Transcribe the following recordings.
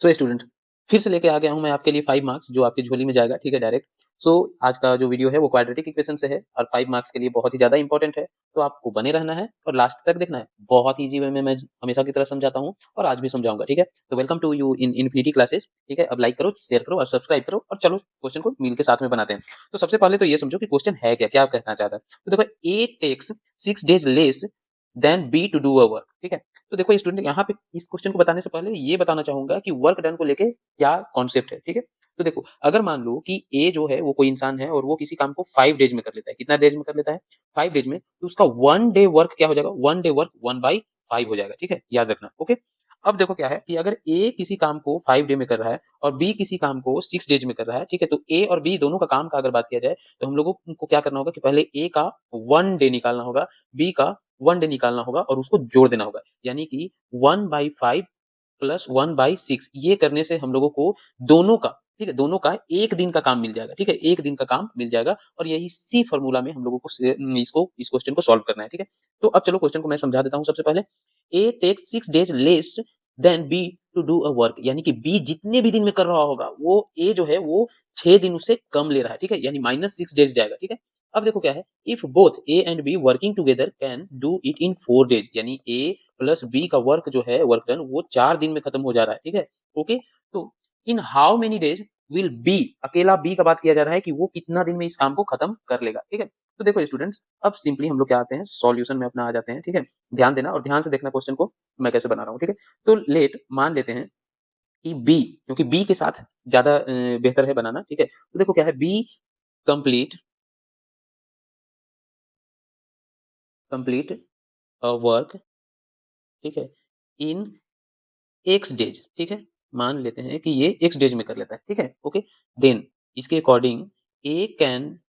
So student, फिर से लेके आ गया हूँ मैं आपके लिए 5 मार्क्स जो आपकी झोली में जाएगा, ठीक है, डायरेक्ट। सो आज का जो वीडियो है वो क्वाड्रेटिक इक्वेशन से है और 5 मार्क्स के लिए बहुत ही ज़्यादा इंपॉर्टेंट है, तो आपको बने रहना है और लास्ट तक देखना है। बहुत ईज़ी वे में मैं हमेशा की तरह समझाता हूँ और आज भी समझाऊँगा, ठीक है? तो welcome to you in infinity classes, ठीक है? अब लाइक करो, शेयर करो और सब्सक्राइब करो और चलो क्वेश्चन को मिल के साथ में बनाते हैं। तो सबसे पहले तो ये समझो कि क्वेश्चन है क्या? क्या कहना चाहता है? तो देखो, A takes 6 days less than B to do a work, ठीक है? तो देखो स्टूडेंट, यहाँ पे इस क्वेश्चन को बताने से पहले ये बताना चाहूँगा कि वर्क डन को लेके क्या कॉन्सेप्ट है, ठीक है? तो देखो, अगर मान लो कि ए जो है वो कोई इंसान है और वो किसी काम को 5 डेज़ में कर लेता है। कितना डेज़ में कर लेता है? 5 डेज़ में। तो उसका 1 डे वर्क क्या हो जाएगा? 1 डे वर्क 1/5 हो जाएगा, ठीक है? याद रखना, ओके? अब देखो क्या है कि अगर ए किसी काम को 5 डे में कर रहा है और बी किसी काम को 6 डेज़ में कर रहा है, ठीक है? तो ए और बी दोनों का काम का अगर बात किया जाए, तो हम लोगों को क्या करना होगा कि पहले ए का 1 डे निकालना होगा, बी का 1 डे निकालना होगा और उसको जोड़ देना होगा। यानी कि 1/5 प्लस 1/6 ये करने से हम लोगों को दोनों का, ठीक है? दोनों का 1 दिन का काम मिल जाएगा, ठीक है? 1 दिन का काम मिल जाएगा और यही इसी फ़ॉर्मूला में हम लोगों को इस क्वेश्चन को सॉल्व करना है, ठीक है? तो अब चलो क्वेश्चन को मैं समझा देता हूँ सबसे पहले। A takes 6 days less than B to do a work, यानी कि बी जितने भी दिन में कर रहा होगा, वो ए जो है वो 6 दिन उससे कम ले रहा है, ठीक है? यानी -6 डेज़ जाएगा, ठीक है? अब देखो क्या है, if both A and be working together can do it in 4 days, यानी ए प्लस बी का वर्क जो है, वर्क डन, वो 4 दिन में खत्म हो जा रहा है, ठीक है? ओके? तो in how many days will be, अकेला बी का बात किया जा रहा है कि वो कितना दिन में इस काम को खत्म कर लेगा, ठीक है? तो देखो स्टूडेंट्स, अब सिंपली हम लोग क्या आते हैं, सॉल्यूशन में अपना आ जाते हैं, ठीक है? ध्यान देना और ध्यान से देखना क्वेश्चन को मैं कैसे बना रहा हूँ, ठीक है? तो मान लेते हैं कि बी, क्योंकि बी के साथ ज़्यादा बेहतर है बनाना, ठीक है? तो देखो क्या है, be complete complete a work, ठीक है? इन एक्स डेज, ठीक है? मान लेते हैं कि ये एक्स डेज में कर लेता है, ठीक है? ओके? देन इसके according A can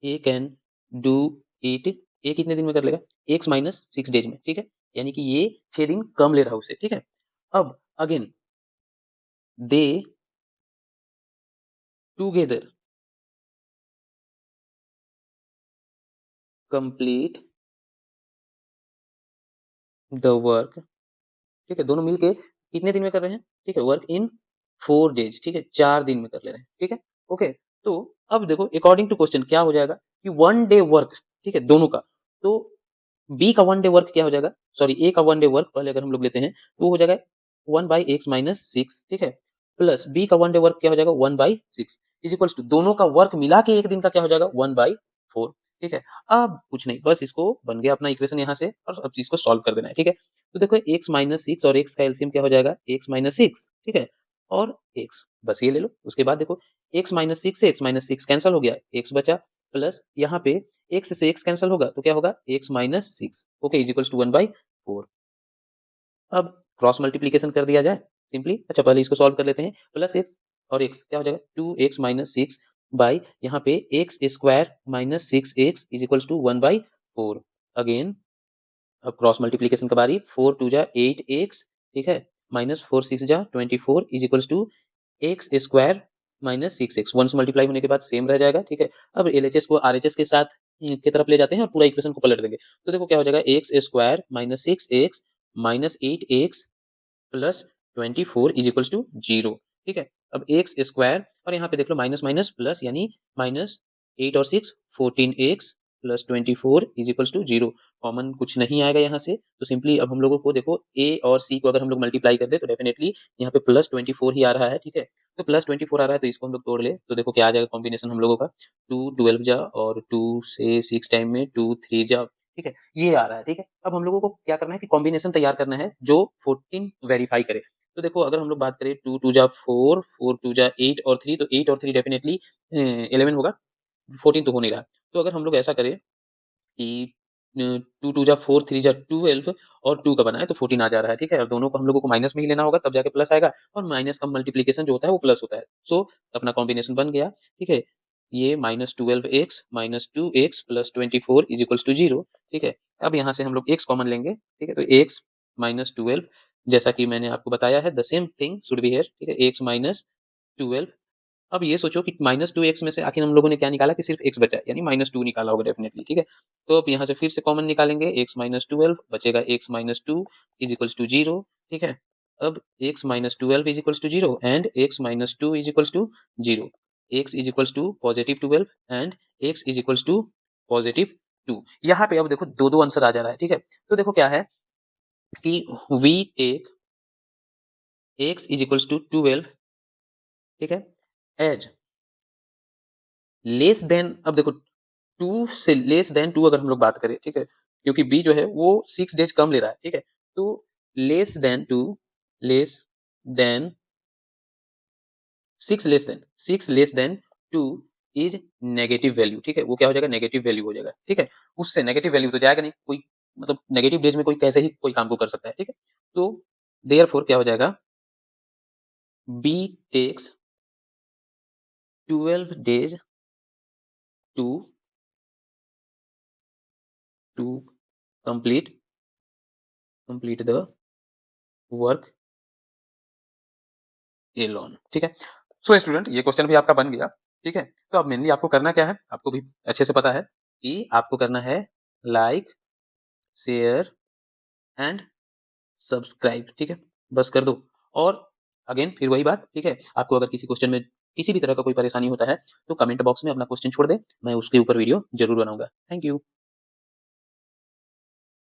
A can do it, A कितने दिन में कर लेगा? एक्स माइनस 6 डेज में, ठीक है? यानी कि ये 6 दिन कम ले रहा है उससे, ठीक है? अब again they together complete the work, ठीक है? दोनों मिलके कितने दिन में कर रहे हैं? ठीक है? वर्क इन 4 डेज, ठीक है? 4 दिन में कर ले रहे हैं, ठीक है? ओके, तो अब देखो अकॉर्डिंग टू क्वेश्चन क्या हो जाएगा कि 1 डे वर्क, ठीक है? दोनों का। तो बी का 1 डे वर्क क्या हो जाएगा? सॉरी, ए का 1 डे वर्क पहले अगर हम लोग लेते हैं, तो वो हो जाएगा 1/x-6, ठीक है? प्लस बी का 1 डे वर्क क्या हो जाएगा? 1/6 इज़ इक्वल्स टू दोनों का वर्क मिला के 1 दिन का क्या हो जाएगा? 1/4, ठीक है? अब कुछ नहीं, बस इसको बन गया अपना इक्वेशन यहाँ से और अब इसको सॉल्व कर देना है, ठीक है? तो देखो x-6 और x का एलसीएम क्या हो जाएगा? x-6, ठीक है? और x, बस ये ले लो। उसके बाद देखो, x-6 से x-6 कैंसल हो गया, x बचा, प्लस यहाँ पे x से x कैंसल होगा तो क्या होगा? x-6, okay, is equals to 1/4। अब क्रॉस मल्टीप्लिकेशन कर दिया जाए सिंपली। अच्छा, पहले इसको सॉल्व कर लेते हैं। प्लस x और x क्या हो जाएगा? 2x-6 बाय यहाँ पे x square minus 6x is equals to 1/4। Again अब क्रॉस मल्टीप्लिकेशन का बारी, 4 2 जा 8x, ठीक है? माइनस 4 6 जा 24 is equals to x square minus 6x। 1 से मल्टीप्लाई होने के बाद सेम रह जाएगा, ठीक है? अब एलएचएस को आरएचएस के साथ की तरफ ले जाते हैं और पूरा इक्वेशन को पलट देंगे। तो देखो क्या हो जाएगा, x square minus 6x minus 8x plus 24 is equals to 0, ठीक है? अब x स्क्वायर और यहाँ पे देख लो माइनस माइनस प्लस, यानी माइनस 8 और 6 14x plus 24 is equals to 0। Common कुछ नहीं आएगा यहाँ से, तो सिंपली अब हम लोगों को देखो a और c को अगर हम लोग मल्टीप्लाई कर दें तो डेफिनिटली यहाँ पे प्लस 24 ही आ रहा है, ठीक है? तो प्लस 24 आ रहा है तो इसको हम लोग तोड़ ले तो देखो क्या आ जाएगा कॉम्बिनेशन हम लोगों का, 2 12 जा और 2 से 6 टाइम में 2 3 जा, ठीक है? ये आ रहा है, ठीक है? अब हम लोगों को क्या करना है कि कॉम्बिनेशन तैयार करना है जो 14 वेरीफाई करे। तो देखो अगर हम लोग बात करें, 2 2 जा 4, 4 2 जा 8 और 3, तो 8 और 3 डेफिनिटली 11 होगा, 14 तो हो नहीं रहा। तो अगर हम लोग ऐसा करें कि 2 2 जा 4, 3 जा 12 और 2 का बना है तो 14 आ जा रहा है, ठीक है? और दोनों को हम लोगों को माइनस में ही लेना होगा तब जाके प्लस आएगा और माइनस का मल्टीप्लिकेशन जो होता है वो प्लस होता है। सो अपना कॉम्बिनेशन बन गया, ठीक है? ये -12x minus 2x plus 24 is equals to 0, ठीक है? अब यहाँ से हम लोग x कॉमन लेंगे, ठीक है? तो x माइनस 12, जैसा कि मैंने आपको बताया है, the same thing should be here, ठीक है? x minus 12। अब ये सोचो कि -2x में से आखिर हम लोगों ने क्या निकाला कि सिर्फ x बचा है, यानी -2 निकाला होगा डेफिनिटली, ठीक है? तो अब यहाँ से फिर से कॉमन निकालेंगे, x -12 बचेगा, x -2 इज़ इक्वल्स टू 0, ठीक है? अब x minus 12 is equals to 0 and x minus 2 is equals to 0, x is equals to positive 12 and x is equals to positive 2। यहाँ पे अब देखो दो दो आंसर आ जा रहा है, ठीक है। तो देखो क्या है कि we take x is equals to 12, ठीक है, एज लेस देन, अब देखो 2 से लेस देन 2 अगर हम लोग बात करें, ठीक है, क्योंकि b जो है वो 6 डेज कम ले रहा है, ठीक है। तो less than 2, less than 6 less than 2 is negative value, ठीक है। वो क्या हो जाएगा, नेगेटिव वैल्यू हो जाएगा, ठीक है। उससे नेगेटिव वैल्यू तो जाएगा नहीं, कोई मतलब नेगेटिव डेज में कोई कैसे ही कोई काम को कर सकता है, ठीक है। तो देयरफॉर क्या हो जाएगा, b takes 12 days to to complete complete the work alone, ठीक है। सो स्टूडेंट ये क्वेश्चन भी आपका बन गया, ठीक है। तो अब मेनली आपको करना क्या है, आपको भी अच्छे से पता है कि आपको करना है लाइक, शेयर एंड सब्सक्राइब, ठीक है, बस कर दो। और अगेन फिर वही बात, ठीक है, आपको अगर किसी क्वेश्चन में किसी भी तरह का कोई परेशानी होता है तो कमेंट बॉक्स में अपना क्वेश्चन छोड़ दे, मैं उसके ऊपर वीडियो जरूर बनाऊंगा। Thank you.